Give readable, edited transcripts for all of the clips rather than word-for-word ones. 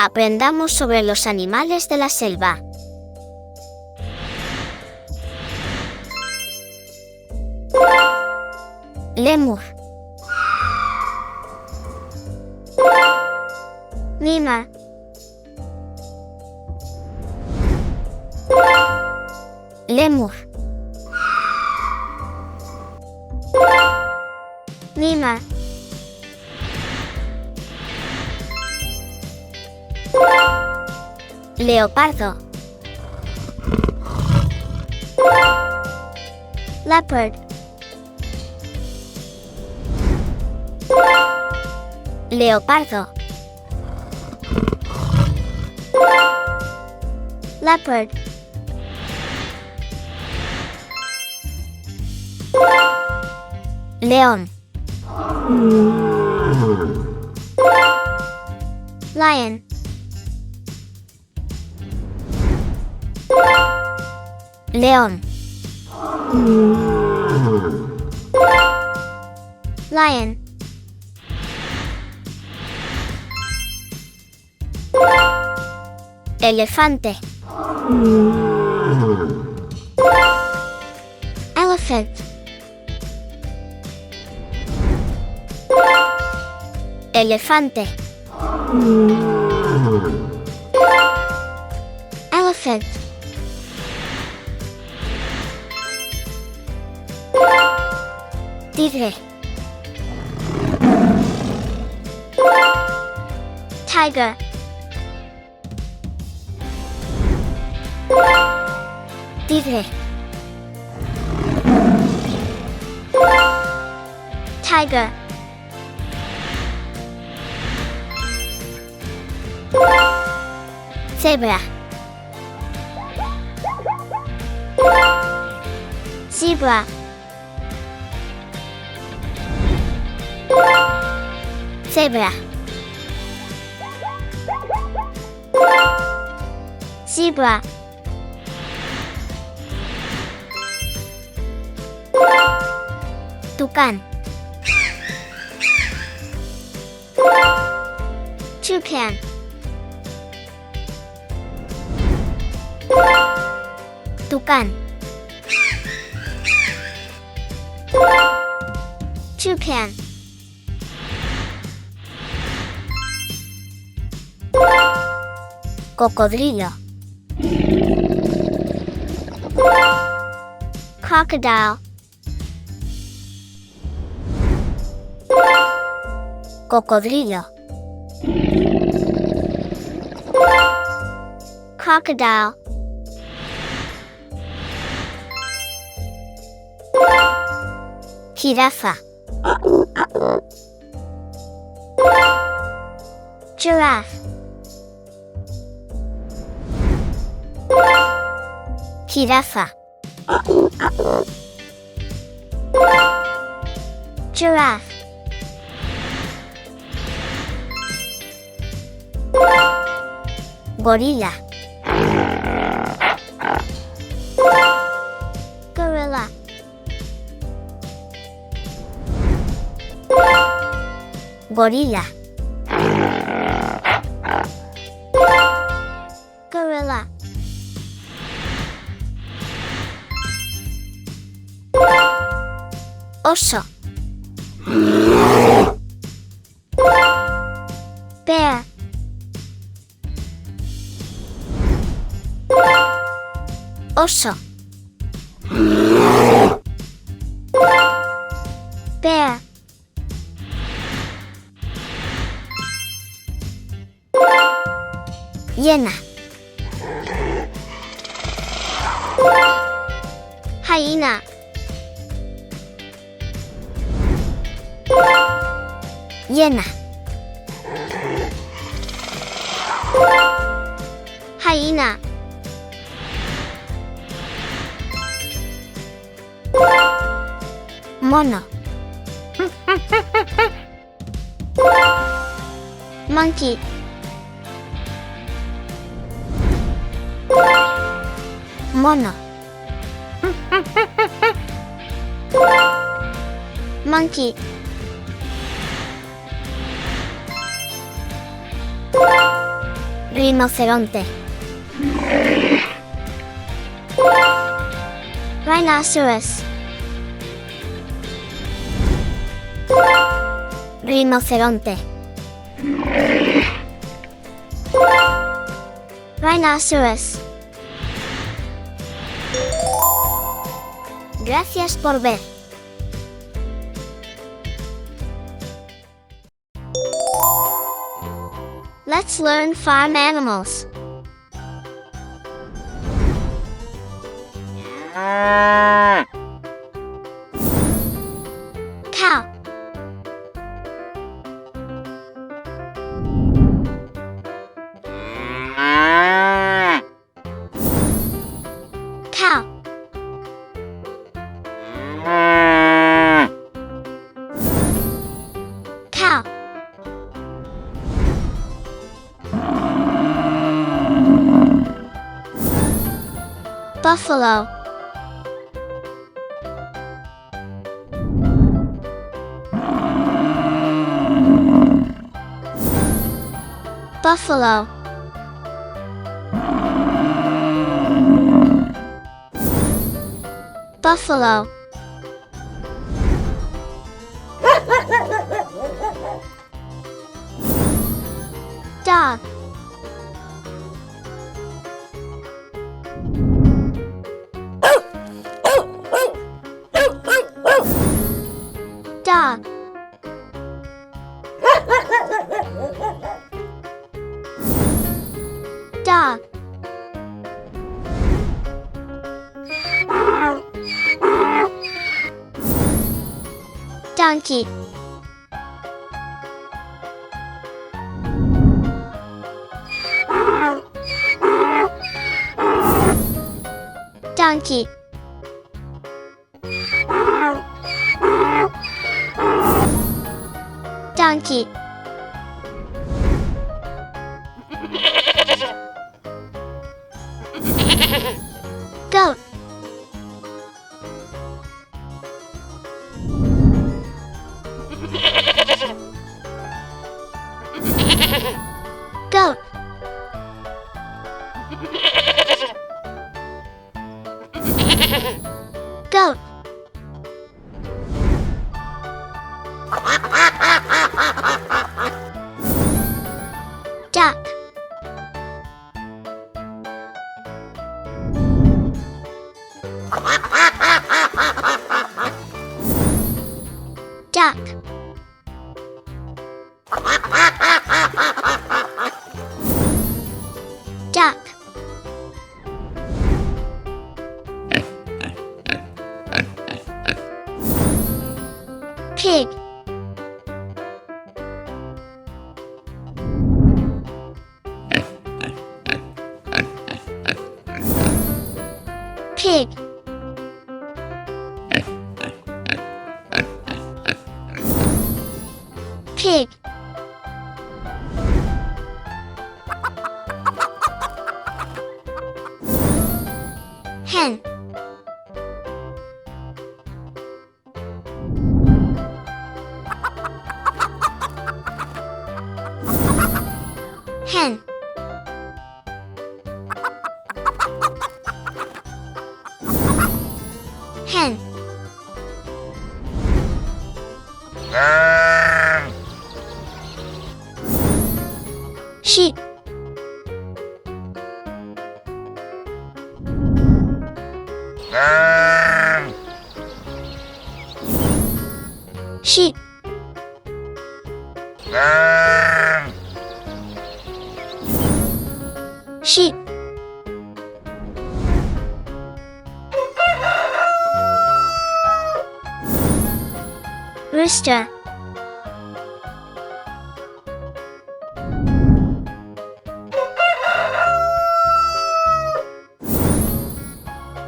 Aprendamos sobre los animales de la selva. Lemur. Lima. Lemur. Lima. Leopardo. Leopard. Leopardo. Leopard. León. Lion. León. Lion. Elefante. Elephant. Elefante. Elephant. Tigre. Tiger. Tigre. Tiger. Zebra. Zebra. Zebra. Zebra. Tucán. Toucan. Tucán. Toucan. Cocodrilo. Crocodile. Cocodrilo. Crocodile. Jirafa. Giraffe. Jirafa. Giraffe. Gorila. Gorilla. Gorila. Gorilla. Oso. Bear. Oso. Bear. Hiena. Hyena. Hiena. Hyena. Mono. Monkey. Mono. Monkey. Rinoceronte. Rhinoceros. Rinoceronte. Rhinoceros. Gracias por ver. Let's learn farm animals. Cow. Cow. Cow. Buffalo. Buffalo. Buffalo. Dog. Dog. Dog. Donkey. Donkey. Donkey. Goat. Goat. Goat. Duck. Duck. Duck. Pig. Pig. Pig. Hen. Hen. Hen. Sheep. Sheep. Sheep. Rooster.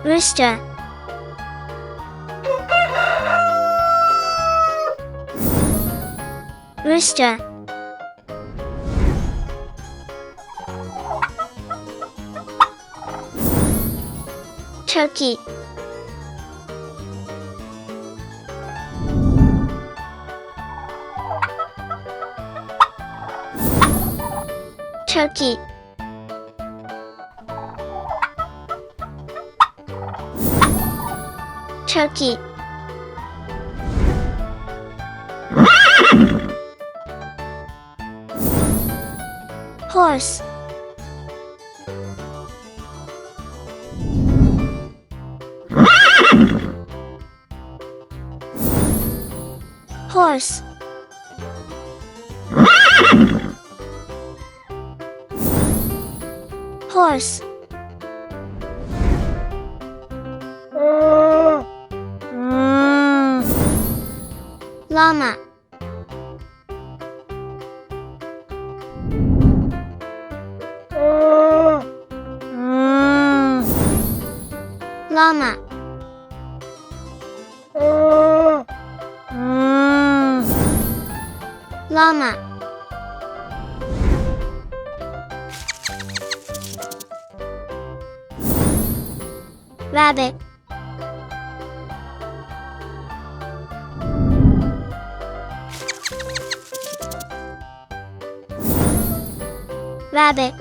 Rooster. Rooster. Turkey. Turkey. turkey, horse, horse, horse, llama, llama, llama, rabbit, rabbit,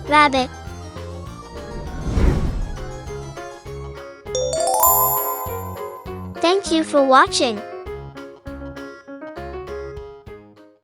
rabbit. Thank you for watching.